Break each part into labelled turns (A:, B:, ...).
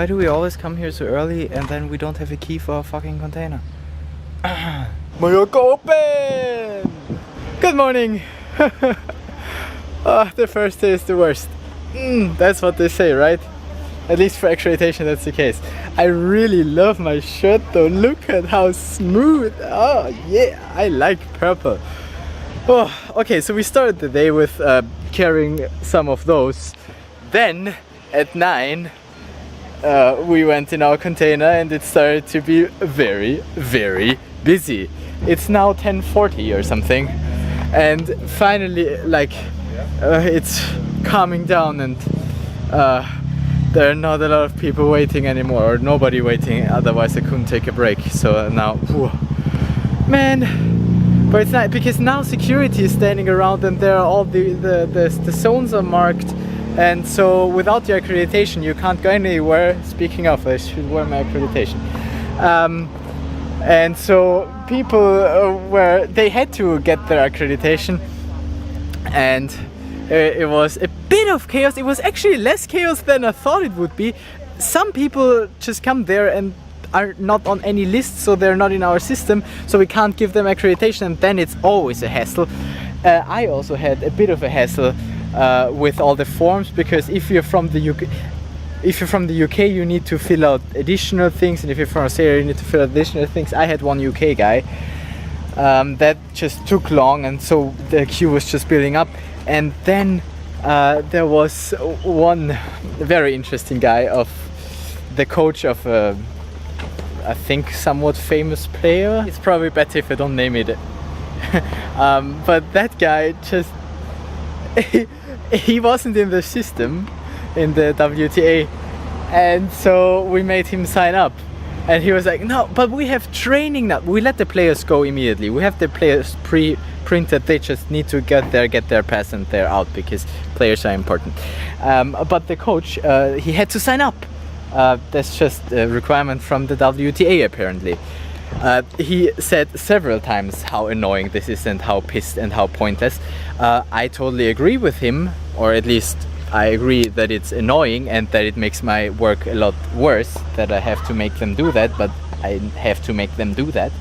A: Why do we always come here so early and then we don't have a key for a fucking container? Mallorca Open! Good morning! The first day is the worst. That's what they say, right? At least for accreditation that's the case. I really love my shirt though. Look at how smooth. Oh yeah, I like purple. Oh, okay, so we started the day with carrying some of those. Then at 9 we went in our container and it started to be very, very busy. It's now 10:40 or something, and finally it's calming down and there are not a lot of people waiting anymore, or nobody waiting, otherwise I couldn't take a break. So now, man, but it's not, because now security is standing around and there are all the zones are marked, and so without your accreditation you can't go anywhere. Speaking of, I should wear my accreditation. And so people they had to get their accreditation, and it was a bit of chaos. It was actually less chaos than I thought it would be. Some people just come there and are not on any list, so they're not in our system, so we can't give them accreditation, and then it's always a hassle. I also had a bit of a hassle with all the forms, because if you're from the UK, you need to fill out additional things, and if you're from Australia, you need to fill out additional things. I had one UK guy that just took long, and so the queue was just building up. And then there was one very interesting guy, of the coach of I think somewhat famous player. It's probably better if I don't name it. But that guy just he wasn't in the system, in the WTA, and so we made him sign up, and he was like, no, but we have training now. We let the players go immediately. We have the players printed. They just need to get their pass, and they're out, because players are important. But the coach, he had to sign up. That's just a requirement from the WTA apparently. He said several times how annoying this is and how pissed and how pointless. I totally agree with him, or at least I agree that it's annoying and that it makes my work a lot worse, that I have to make them do that, but I have to make them do that.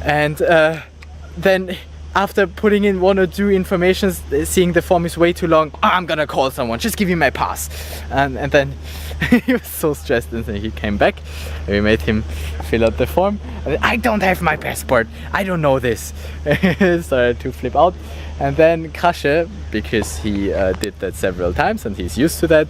A: And then after putting in one or two informations, seeing the form is way too long, I'm gonna call someone, just give me my pass. And then he was so stressed, and then he came back and we made him fill out the form. And I don't have my passport, I don't know this. Started to flip out. And then Krashe, because he did that several times and he's used to that,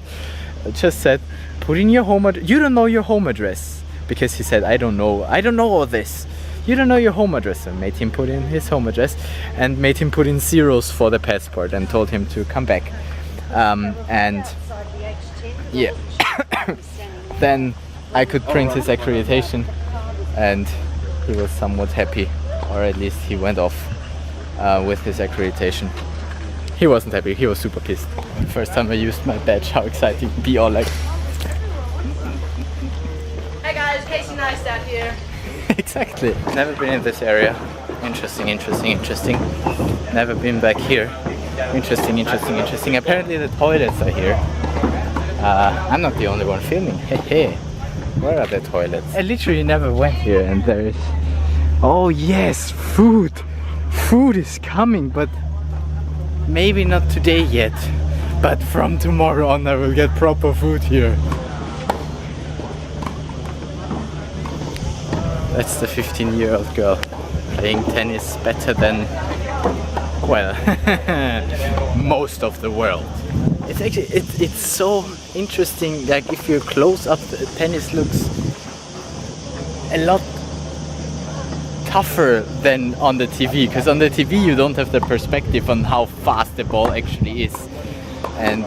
A: just said, put in your home address. You don't know your home address, because he said, I don't know all this. You don't know your home address. And made him put in his home address and made him put in zeros for the passport and told him to come back. And yeah, then I could print his accreditation, and he was somewhat happy, or at least he went off with his accreditation. He wasn't happy, he was super pissed. First time I used my badge, how exciting. Be all like,
B: hey guys, Casey Neistat here.
A: exactly. Never been in this area. Interesting. Never been back here. Interesting. Apparently the toilets are here. I'm not the only one filming. Hey, where are the toilets? I literally never went here, and there is... Oh yes, food! Food is coming, but maybe not today yet. But from tomorrow on I will get proper food here. That's the 15-year-old girl playing tennis better than, well, most of the world. It's actually, it's so interesting. Like, if you're close up, the tennis looks a lot tougher than on the TV, because on the TV you don't have the perspective on how fast the ball actually is, and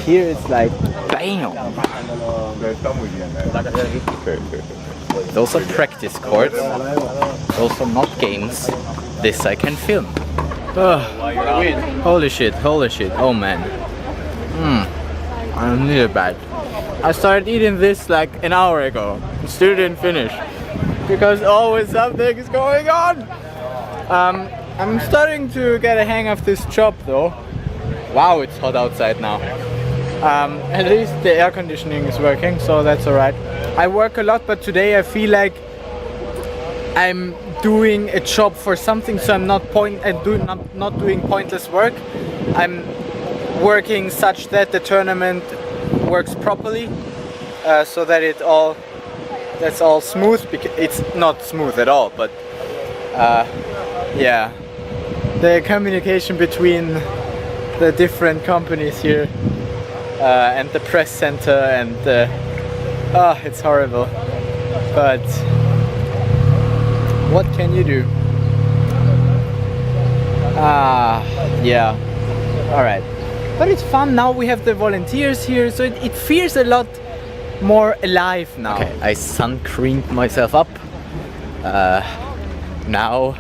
A: here it's like bam. Those are practice courts, those are not games. This I can film. Holy shit, oh man. I need it bad. I started eating this like an hour ago, still didn't finish, because always something is going on. I'm starting to get a hang of this job though. Wow, it's hot outside now. At least the air conditioning is working, so that's alright. I work a lot, but today I feel like I'm doing a job for something, so I'm not doing pointless work. I'm working such that the tournament works properly, so that that's all smooth. Because it's not smooth at all, but yeah, the communication between the different companies here and the press center and it's horrible, but what can you do? Yeah, alright, but it's fun now. We have the volunteers here, so it feels a lot more alive now. Okay, I sun creamed myself up. Now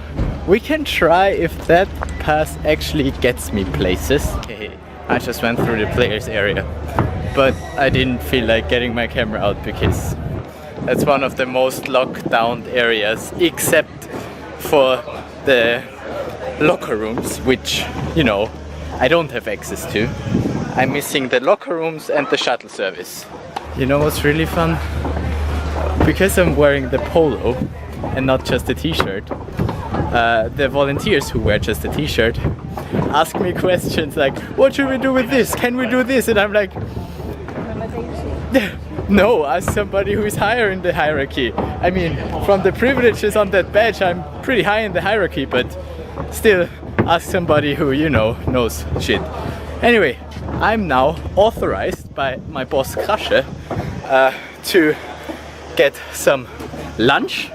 A: we can try if that pass actually gets me places. Okay, I just went through the players area, but I didn't feel like getting my camera out because that's one of the most locked down areas, except for the locker rooms, which, you know, I don't have access to. I'm missing the locker rooms and the shuttle service. You know what's really fun? Because I'm wearing the polo and not just a t-shirt, the volunteers who wear just a t-shirt ask me questions like, what should we do with this? Can we do this? And I'm like, no, ask somebody who is higher in the hierarchy. I mean, from the privileges on that badge, I'm pretty high in the hierarchy, but still ask somebody who, you know, knows shit. Anyway, I'm now authorized by my boss Krasche to get some lunch,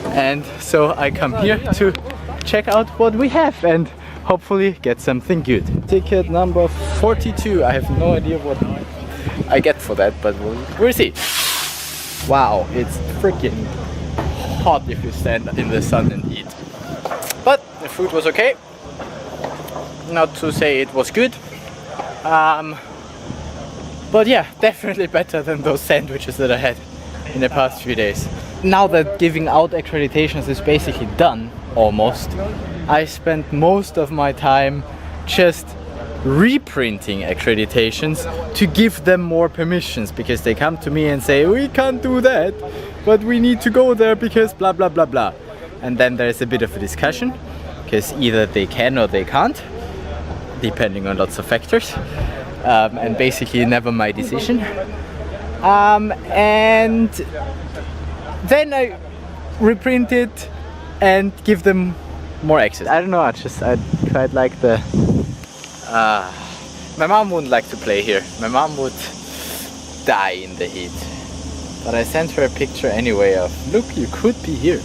A: and so I come here to check out what we have and hopefully get something good. Ticket number 42. I have no idea what I get for that, but we'll see. Wow, it's freaking hot if you stand in the sun and eat. But the food was okay. Not to say it was good. But yeah, definitely better than those sandwiches that I had in the past few days. Now that giving out accreditations is basically done, almost, I spent most of my time just reprinting accreditations to give them more permissions, because they come to me and say, we can't do that, but we need to go there because blah blah blah blah. And then there's a bit of a discussion, because either they can or they can't, depending on lots of factors, and basically never my decision. And then I reprint it and give them more access. I don't know, I quite like the my mom wouldn't like to play here. My mom would die in the heat, but I sent her a picture anyway of, look, you could be here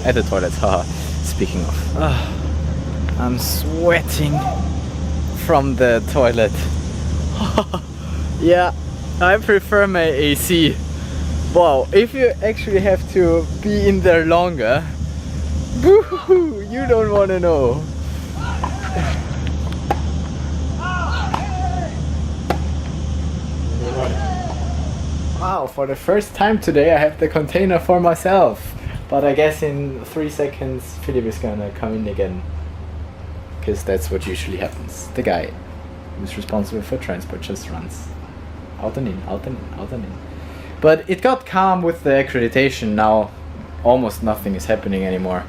A: at the toilet. Haha. Speaking of, I'm sweating from the toilet. Yeah, I prefer my AC. Wow, if you actually have to be in there longer, boo-hoo, you don't want to know. Wow, for the first time today I have the container for myself. But I guess in 3 seconds Philip is gonna come in again, because that's what usually happens. The guy who's responsible for transport just runs out and in, out and in, out and in. But it got calm with the accreditation. Now almost nothing is happening anymore.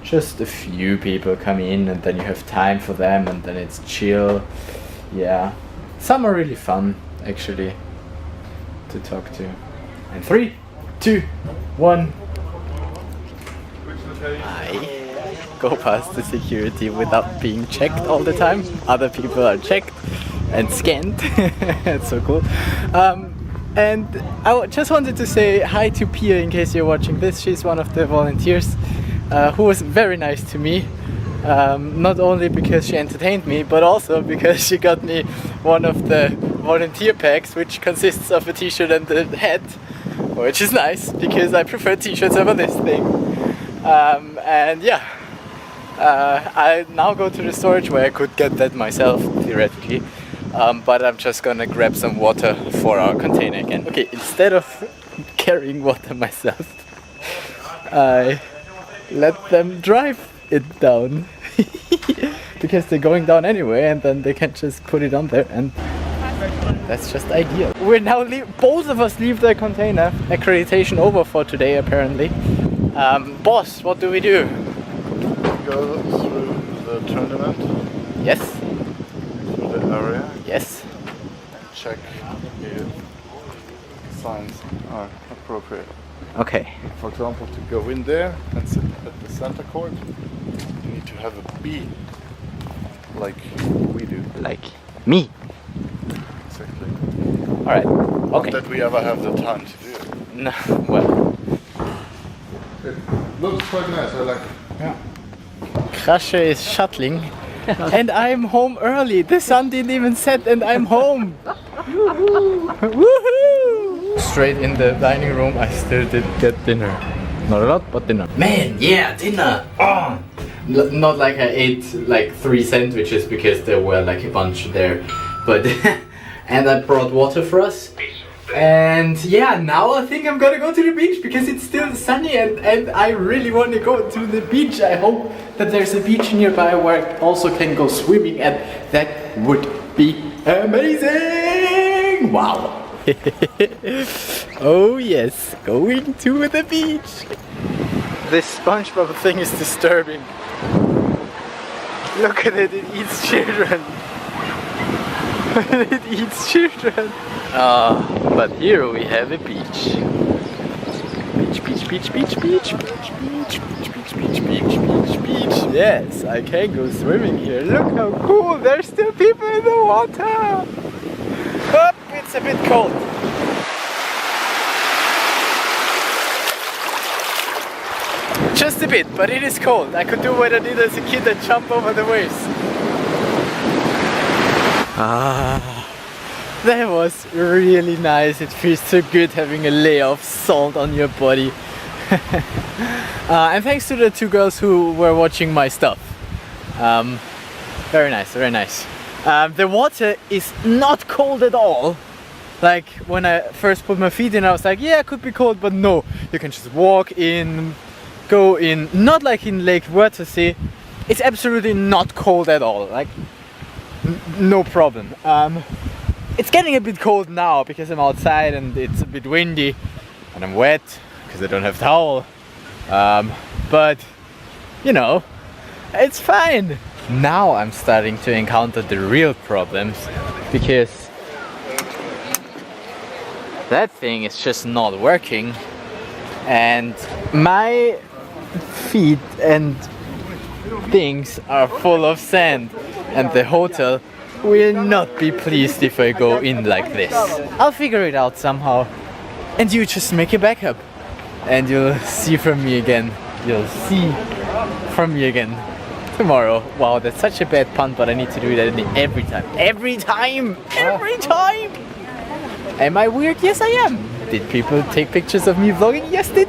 A: Just a few people come in and then you have time for them and then it's chill. Yeah, some are really fun actually to talk to. And 3, 2, 1. I go past the security without being checked all the time. Other people are checked and scanned. It's so cool. And I just wanted to say hi to Pia in case you're watching this. She's one of the volunteers who was very nice to me. Not only because she entertained me, but also because she got me one of the volunteer packs, which consists of a t-shirt and a hat, which is nice because I prefer t-shirts over this thing. And yeah, I now go to the storage where I could get that myself, theoretically. But I'm just gonna grab some water for our container again. Okay, instead of carrying water myself, I let them drive it down. The because they're going down anyway, and then they can just put it on there, and that's just ideal. We're now both of us leave the container. Accreditation over for today apparently. Boss, what do we do?
C: Go through the tournament.
A: Yes.
C: Through the area.
A: Yes.
C: Check if signs are appropriate.
A: Okay.
C: For example, to go in there and sit at the center court, you need to have a B, like we do.
A: Like me.
C: Exactly.
A: Alright.
C: Not
A: Okay.
C: that we ever have the time to do it.
A: No, well.
C: It looks quite nice, I like it.
A: Yeah. Krasche is shuttling. And I'm home early. The sun didn't even set and I'm home. Woohoo! Straight in the dining room, I still did get dinner. Not a lot, but dinner. Man, yeah, dinner! Oh. Not like I ate like 3 sandwiches because there were like a bunch there. But and I brought water for us. And yeah, now I think I'm gonna go to the beach because it's still sunny and I really want to go to the beach. I hope that there's a beach nearby where I also can go swimming, and that would be amazing! Wow! Oh yes, going to the beach! This SpongeBob thing is disturbing. Look at it, it eats children. It eats children. But here we have a beach. Beach, beach, beach, beach, beach, beach, beach, beach, beach, beach, beach, beach, beach. Yes, I can go swimming here. Look how cool, there's still people in the water. Oh, it's a bit cold. Just a bit, but it is cold. I could do what I did as a kid and jump over the waves. That was really nice. It feels so good having a layer of salt on your body. And thanks to the 2 girls who were watching my stuff. Very nice, very nice. The water is not cold at all. Like when I first put my feet in, I was like, yeah, it could be cold, but no. You can just walk in, go in, not like in Lake Wörthersee. It's absolutely not cold at all. Like, no problem. It's getting a bit cold now because I'm outside and it's a bit windy and I'm wet because I don't have towel. But you know, it's fine. Now I'm starting to encounter the real problems because that thing is just not working and my feet and things are full of sand, and the hotel will not be pleased if I go in like this. I'll figure it out somehow, and you just make a backup and you'll see from me again. You'll see from me again tomorrow. Wow, that's such a bad pun, but I need to do that every time. Every time! Every time! Am I weird? Yes, I am. Did people take pictures of me vlogging? Yes, they did.